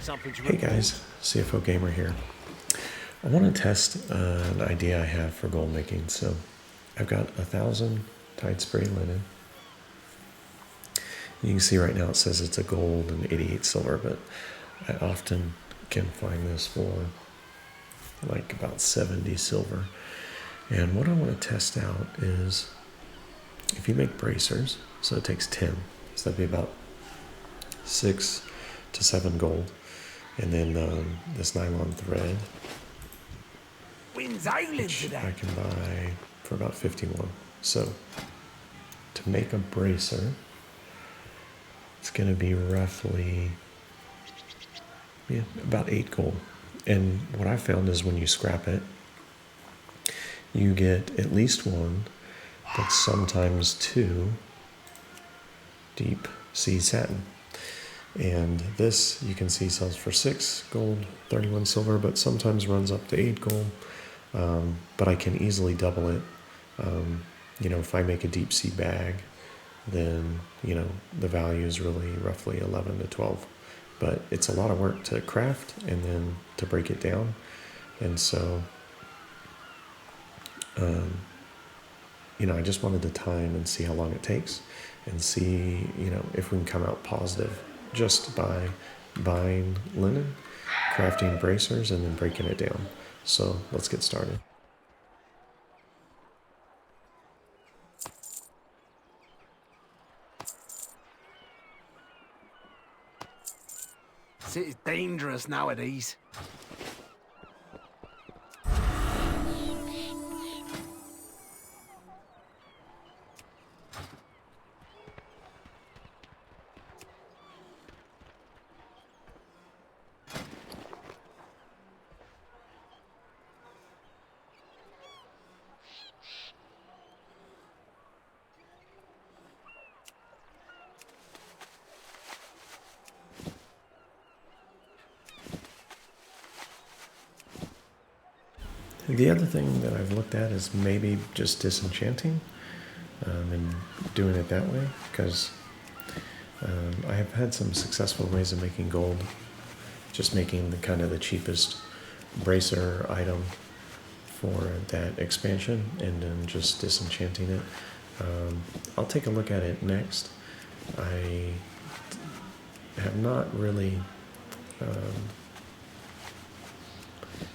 Hey guys, CFO Gamer here. I want to test an idea I have for gold making. So I've got 1,000 Tidespray Linen. You can see right now it says it's a gold and 88 silver, but I often can find this for like about 70 silver. And what I want to test out is if you make bracers, so it takes 10, so that'd be about 6 to 7 gold. And then this nylon thread, which I can buy for about 51. So to make a bracer, it's going to be roughly about 8 gold. And what I found is when you scrap it, you get at least one, but sometimes 2 Deep Sea Satin. And this, you can see, sells for 6 gold, 31 silver, but sometimes runs up to 8 gold. But I can easily double it. If I make a deep sea bag, then, the value is really roughly 11 to 12. But it's a lot of work to craft and then to break it down. And so, I just wanted to time and see how long it takes and see, if we can come out positive just by buying linen, crafting bracers, and then breaking it down. So let's get started. It's dangerous nowadays. The other thing that I've looked at is maybe just disenchanting and doing it that way, because I have had some successful ways of making gold, just making the cheapest bracer item for that expansion and then just disenchanting it. I'll take a look at it next. I have not really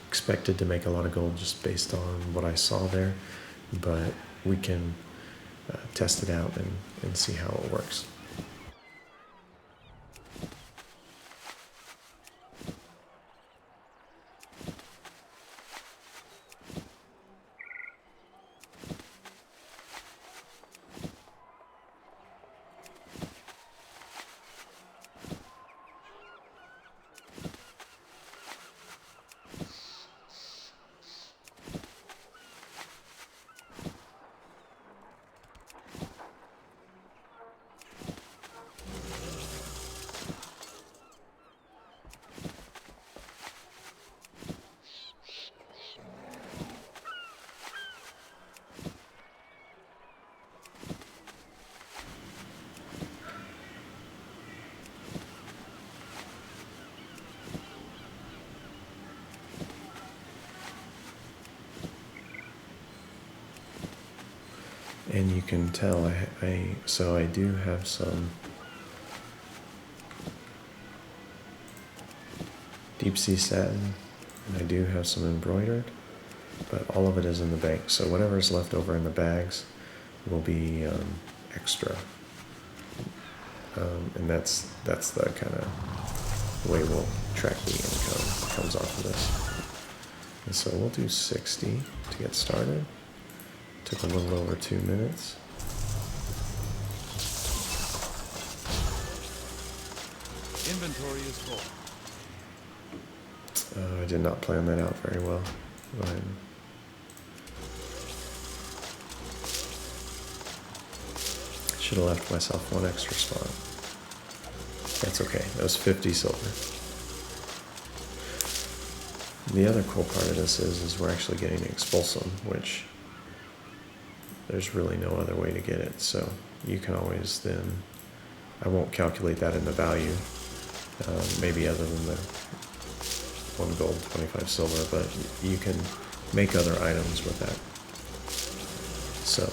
expected to make a lot of gold just based on what I saw there, but we can test it out and see how it works. And you can tell I do have some Deep Sea Satin, and I do have some embroidered, but all of it is in the bank. So whatever's left over in the bags will be extra, and that's the kind of way we'll track the income that comes off of this. And so we'll do 60 to get started. Took a little over 2 minutes. Inventory is full. I did not plan that out very well. Should have left myself one extra spot. That's okay. That was 50 silver. The other cool part of this is we're actually getting expulsum, which there's really no other way to get it. So you can always then, I won't calculate that in the value, maybe other than the 1 gold, 25 silver, but you can make other items with that. So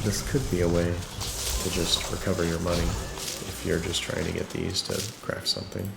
this could be a way to just recover your money if you're just trying to get these to craft something.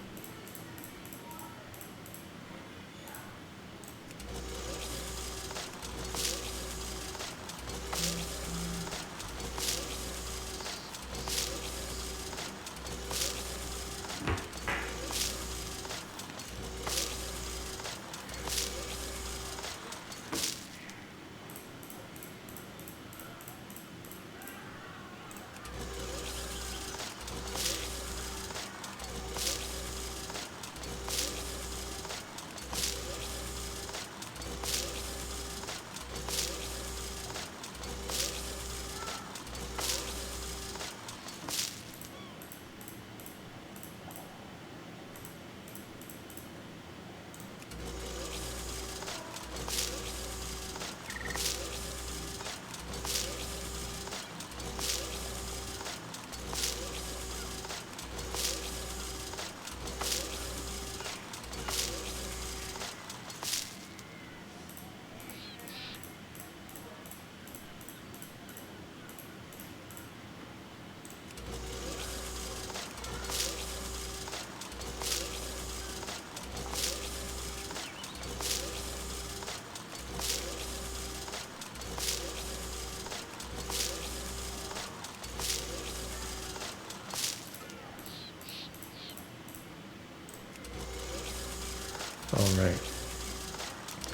All right,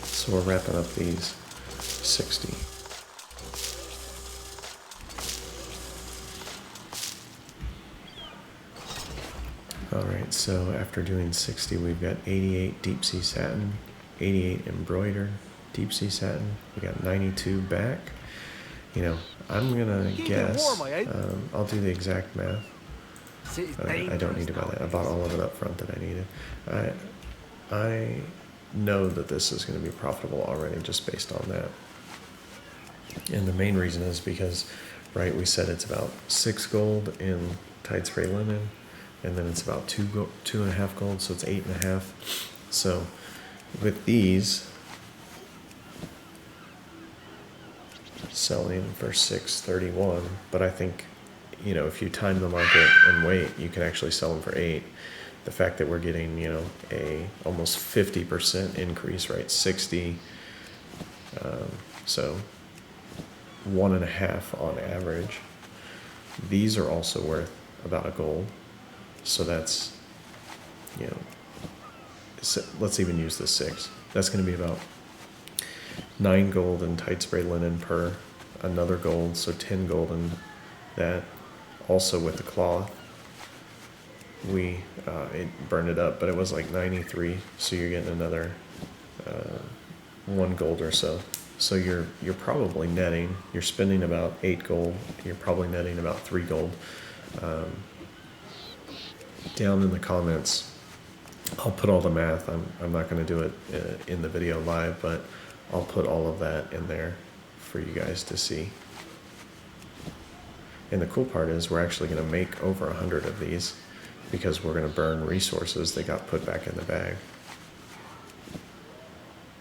so we're wrapping up these 60. All right, so after doing 60, we've got 88 Deep Sea Satin, 88 embroidered Deep Sea Satin. We got 92 back. You know, I'm gonna guess. I'll do the exact math. I don't need to buy that. I bought all of it up front that I needed. I know that this is going to be profitable already just based on that. And the main reason is because, right, we said it's about 6 gold in Tidespray Linen, and then it's about 2.5 gold, so it's 8.5. So with these selling for 631, but I think, you know, if you time the market and wait, you can actually sell them for 8. The fact that we're getting, you know, a almost 50% increase, right? 60, so 1.5 on average. These are also worth about 1 gold. So that's, you know, let's even use the 6. That's going to be about 9 gold in Tidespray Linen per another gold, so 10 gold in that. Also with the cloth, it burned it up, but it was like 93, so you're getting another 1 gold or so. So you're probably netting, you're spending about 8 gold, you're probably netting about 3 gold. Down in the comments, I'll put all the math. I'm not going to do it in the video live, but I'll put all of that in there for you guys to see. And the cool part is we're actually going to make over 100 of these, because we're going to burn resources that got put back in the bag.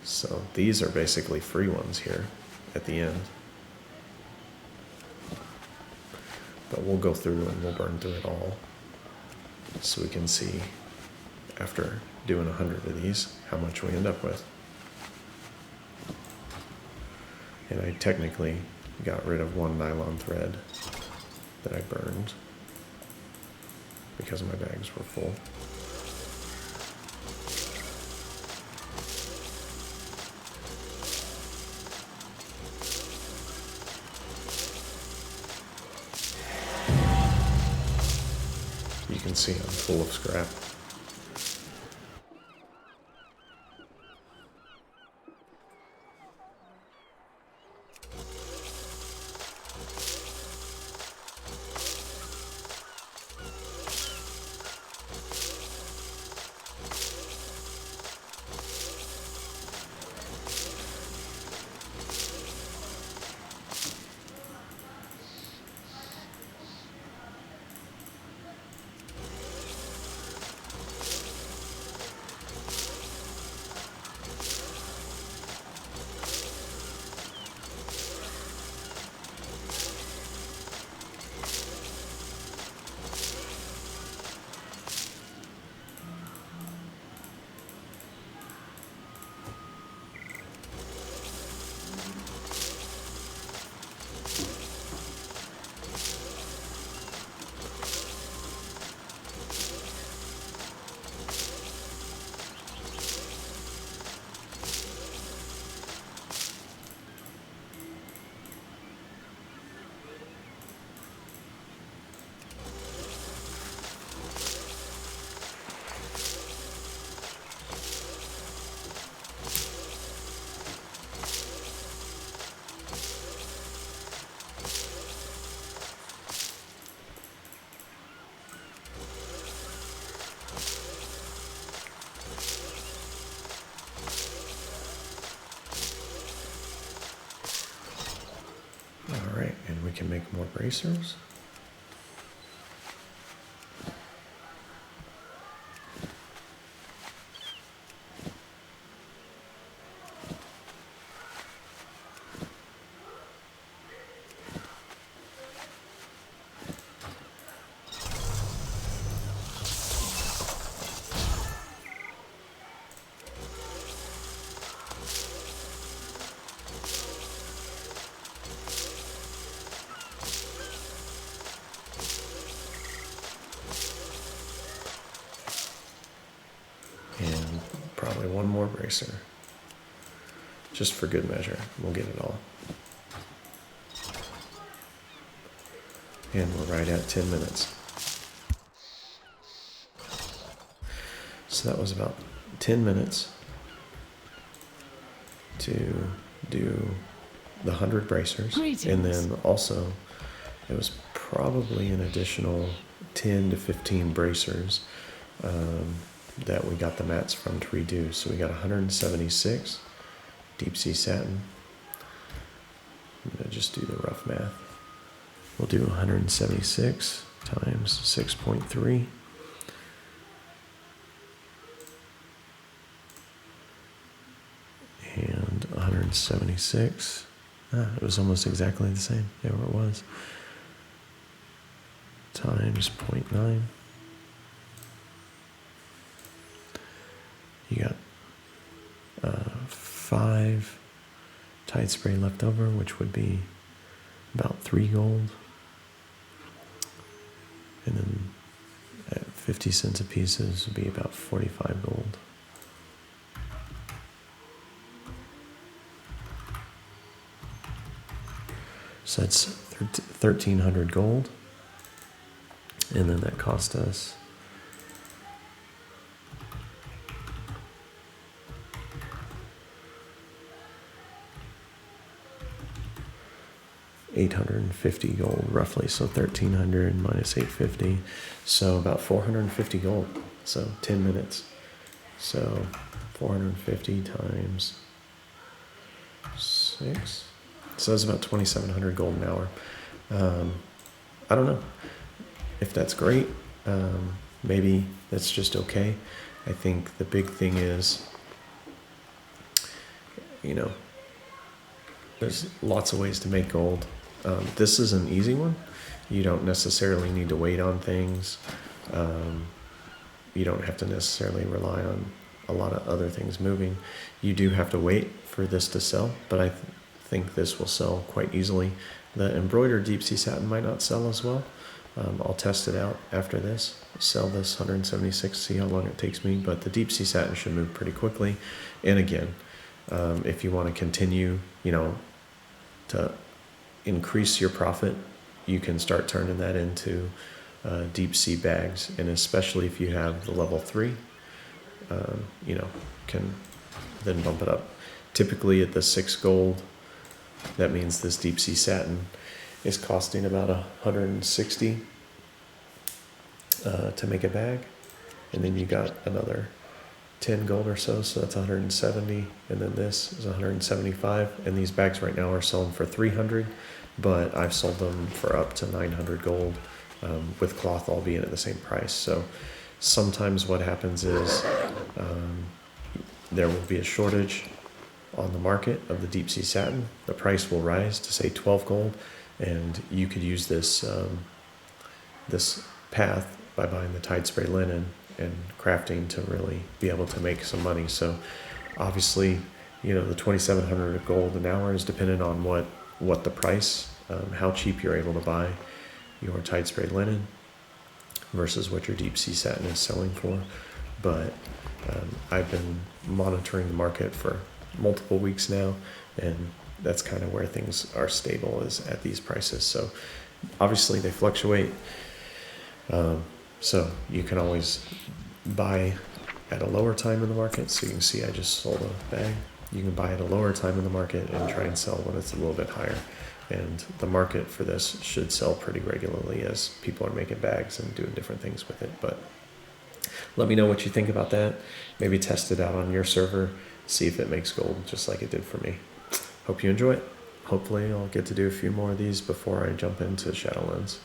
So these are basically free ones here at the end. But we'll go through and we'll burn through it all, so we can see after doing 100 of these how much we end up with. And I technically got rid of 1 nylon thread that I burned because my bags were full. You can see I'm full of scrap. can make more bracers. And probably one more bracer. Just for good measure. We'll get it all. And we're right at 10 minutes. So that was about 10 minutes to do the 100 bracers. Greetings. And then also, it was probably an additional 10 to 15 bracers that we got the mats from to redo. So we got 176 Deep Sea Satin. I'm going to just do the rough math. We'll do 176 times 6.3. And 176. It was almost exactly the same. There it was. Times 0.9. You got 5 Tidespray left over, which would be about 3 gold. And then at 50 cents a piece would be about 45 gold. So that's 1,300 gold. And then that cost us $850 gold, roughly. So 1,300 minus 850. So about 450 gold. So 10 minutes. So 450 times 6. So that's about 2,700 gold an hour. I don't know if that's great. Maybe that's just okay. I think the big thing is, there's lots of ways to make gold. This is an easy one. You don't necessarily need to wait on things. You don't have to necessarily rely on a lot of other things moving. You do have to wait for this to sell, but I think this will sell quite easily. The embroidered Deep Sea Satin might not sell as well. I'll test it out after this, sell this 176, see how long it takes me, but the Deep Sea Satin should move pretty quickly. And again, if you want to continue, to increase your profit, you can start turning that into deep sea bags. And especially if you have the level 3, can then bump it up. Typically at the 6 gold, that means this Deep Sea Satin is costing about 160 to make a bag. And then you got another 10 gold or so that's 170, and then this is 175, and these bags right now are selling for 300, but I've sold them for up to 900 gold, with cloth all being at the same price. So sometimes what happens is there will be a shortage on the market of the Deep Sea Satin. The price will rise to say 12 gold, and you could use this this path by buying the Tidespray Linen and crafting to really be able to make some money. So obviously, the 2,700 gold an hour is dependent on what the price, how cheap you're able to buy your Tidespray Linen versus what your Deep Sea Satin is selling for. But I've been monitoring the market for multiple weeks now, and that's kind of where things are stable, is at these prices. So obviously they fluctuate. So you can always buy at a lower time in the market. So you can see I just sold a bag. You can buy at a lower time in the market and try and sell when it's a little bit higher. And the market for this should sell pretty regularly as people are making bags and doing different things with it. But let me know what you think about that. Maybe test it out on your server, see if it makes gold just like it did for me. Hope you enjoy it. hopefully I'll get to do a few more of these before I jump into Shadowlands.